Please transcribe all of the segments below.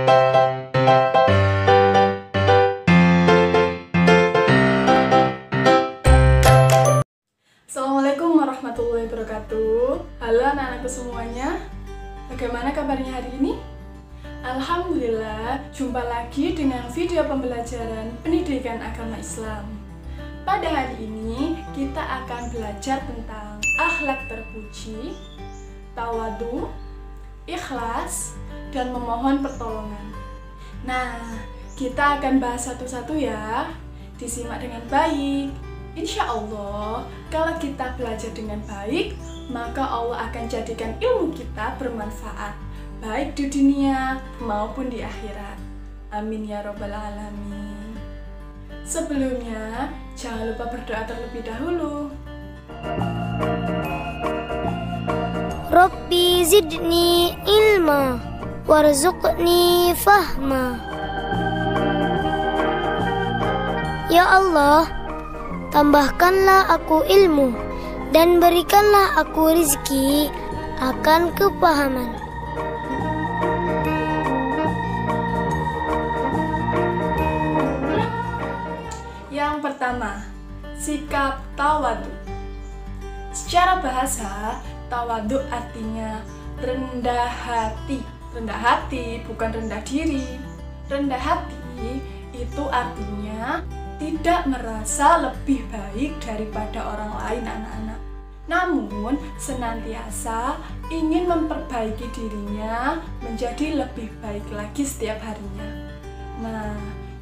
Assalamualaikum warahmatullahi wabarakatuh. Halo anak-anakku semuanya, bagaimana kabarnya hari ini? Alhamdulillah, jumpa lagi dengan video pembelajaran pendidikan agama Islam. Pada hari ini, kita akan belajar tentang akhlak terpuji, tawadu, ikhlas, dan memohon pertolongan. Nah, kita akan bahas satu-satu ya. Disimak dengan baik. Insya Allah, kalau kita belajar dengan baik, maka Allah akan jadikan ilmu kita bermanfaat, baik di dunia maupun di akhirat. Amin ya robbal alamin. Sebelumnya, jangan lupa berdoa terlebih dahulu. Rabbi zidni ilma warzuqni fahma. Ya Allah, tambahkanlah aku ilmu dan berikanlah aku rezeki akan kepahaman. Yang pertama, sikap tawadu. Secara bahasa, tawadu artinya rendah hati. Rendah hati bukan rendah diri. Rendah hati itu artinya tidak merasa lebih baik daripada orang lain, anak-anak. Namun, senantiasa ingin memperbaiki dirinya menjadi lebih baik lagi setiap harinya. Nah,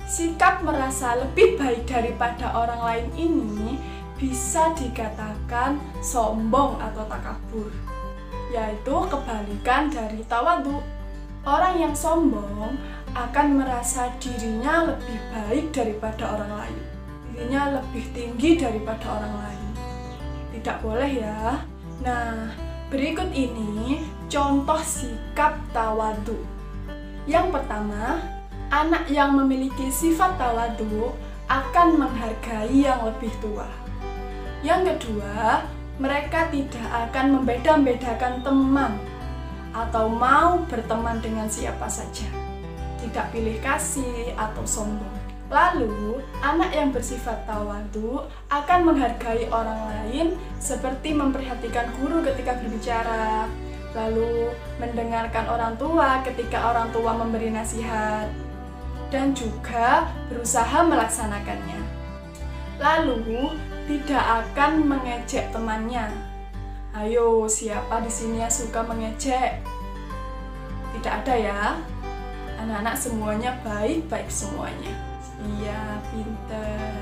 sikap merasa lebih baik daripada orang lain ini bisa dikatakan sombong atau takabur, yaitu kebalikan dari tawadu. Orang yang sombong akan merasa dirinya lebih baik daripada orang lain, dirinya lebih tinggi daripada orang lain. Tidak boleh ya. Nah, berikut ini contoh sikap tawadu. Yang pertama, anak yang memiliki sifat tawadu akan menghargai yang lebih tua. Yang kedua, mereka tidak akan membeda-bedakan teman atau mau berteman dengan siapa saja, tidak pilih kasih atau sombong. Lalu, anak yang bersifat tawadu akan menghargai orang lain seperti memperhatikan guru ketika berbicara, lalu mendengarkan orang tua ketika orang tua memberi nasihat, dan juga berusaha melaksanakannya. Lalu, tidak akan mengejek temannya. Ayo, siapa di sini yang suka mengejek? Tidak ada ya. Anak-anak semuanya baik-baik semuanya. Iya, pinter.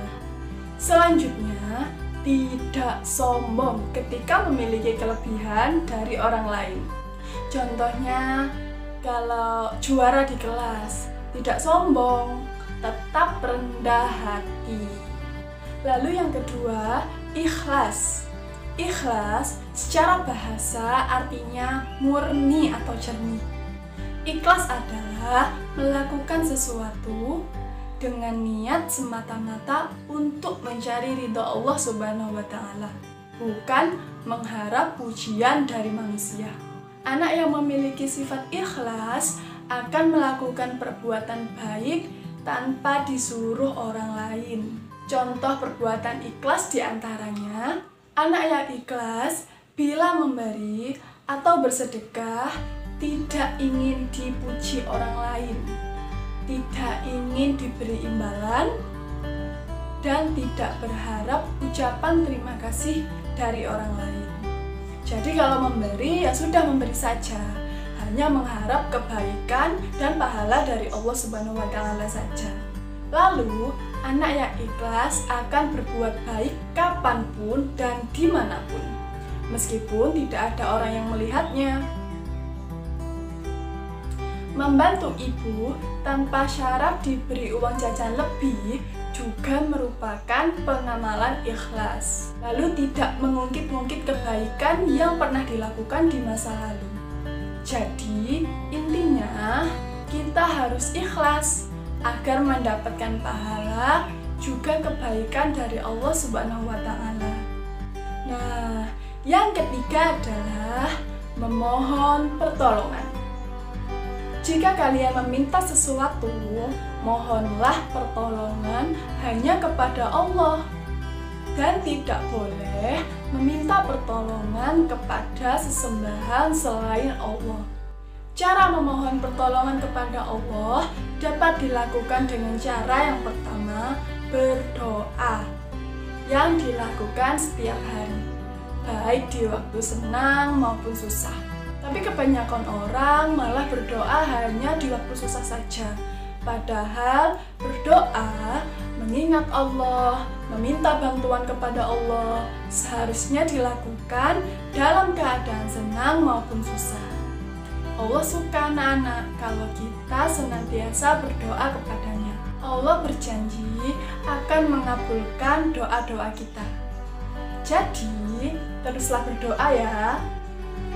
Selanjutnya, tidak sombong ketika memiliki kelebihan dari orang lain. Contohnya, kalau juara di kelas, tidak sombong, tetap rendah hati. Lalu yang kedua, ikhlas. Ikhlas secara bahasa artinya murni atau jernih. Ikhlas adalah melakukan sesuatu dengan niat semata-mata untuk mencari ridho Allah Subhanahu wa Ta'ala, bukan mengharap pujian dari manusia. Anak yang memiliki sifat ikhlas akan melakukan perbuatan baik tanpa disuruh orang lain. Contoh perbuatan ikhlas diantaranya, anak yang ikhlas bila memberi atau bersedekah tidak ingin dipuji orang lain, tidak ingin diberi imbalan, dan tidak berharap ucapan terima kasih dari orang lain. Jadi kalau memberi ya sudah memberi saja, hanya mengharap kebaikan dan pahala dari Allah Subhanahu wa Ta'ala saja. Lalu, anak yang ikhlas akan berbuat baik kapanpun dan dimanapun, meskipun tidak ada orang yang melihatnya. Membantu ibu tanpa syarat diberi uang jajan lebih juga merupakan pengamalan ikhlas. Lalu tidak mengungkit-ungkit kebaikan yang pernah dilakukan di masa lalu. Jadi, intinya kita harus ikhlas agar mendapatkan pahala juga kebaikan dari Allah Subhanahu wa Ta'ala. Nah, yang ketiga adalah memohon pertolongan. Jika kalian meminta sesuatu, mohonlah pertolongan hanya kepada Allah. Dan tidak boleh meminta pertolongan kepada sesembahan selain Allah. Cara memohon pertolongan kepada Allah dapat dilakukan dengan cara yang pertama, berdoa, yang dilakukan setiap hari, baik di waktu senang maupun susah. Tapi kebanyakan orang malah berdoa hanya di waktu susah saja. Padahal berdoa, mengingat Allah, meminta bantuan kepada Allah, seharusnya dilakukan dalam keadaan senang maupun susah. Allah suka anak-anak kalau kita senantiasa berdoa kepadanya. Allah berjanji akan mengabulkan doa-doa kita. Jadi, teruslah berdoa ya.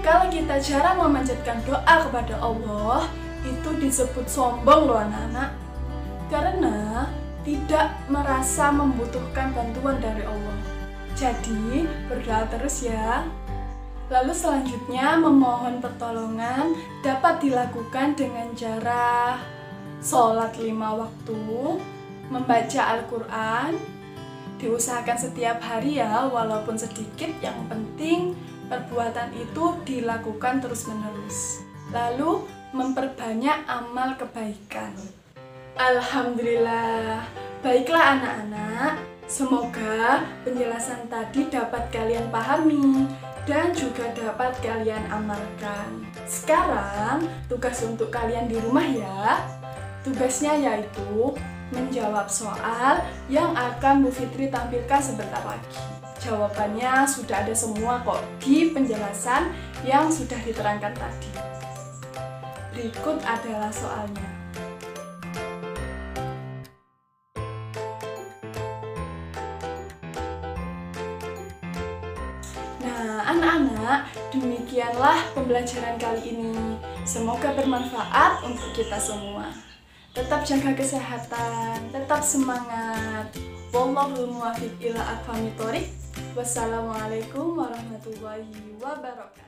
Kalau kita jarang memanjatkan doa kepada Allah, itu disebut sombong loh anak-anak. Karena tidak merasa membutuhkan bantuan dari Allah. Jadi, berdoa terus ya. Lalu selanjutnya, memohon pertolongan dapat dilakukan dengan cara sholat 5 waktu, membaca Al-Quran, diusahakan setiap hari ya, walaupun sedikit, yang penting perbuatan itu dilakukan terus-menerus. Lalu, memperbanyak amal kebaikan. Alhamdulillah, baiklah anak-anak, semoga penjelasan tadi dapat kalian pahami dan juga dapat kalian amalkan. Sekarang, tugas untuk kalian di rumah ya. Tugasnya yaitu menjawab soal yang akan Bu Fitri tampilkan sebentar lagi. Jawabannya sudah ada semua kok di penjelasan yang sudah diterangkan tadi. Berikut adalah soalnya. Nah, anak-anak, demikianlah pembelajaran kali ini. Semoga bermanfaat untuk kita semua. Tetap jaga kesehatan, tetap semangat. Wallahul muwaffiq ila aqwamit thoriq. Wassalamualaikum warahmatullahi wabarakatuh.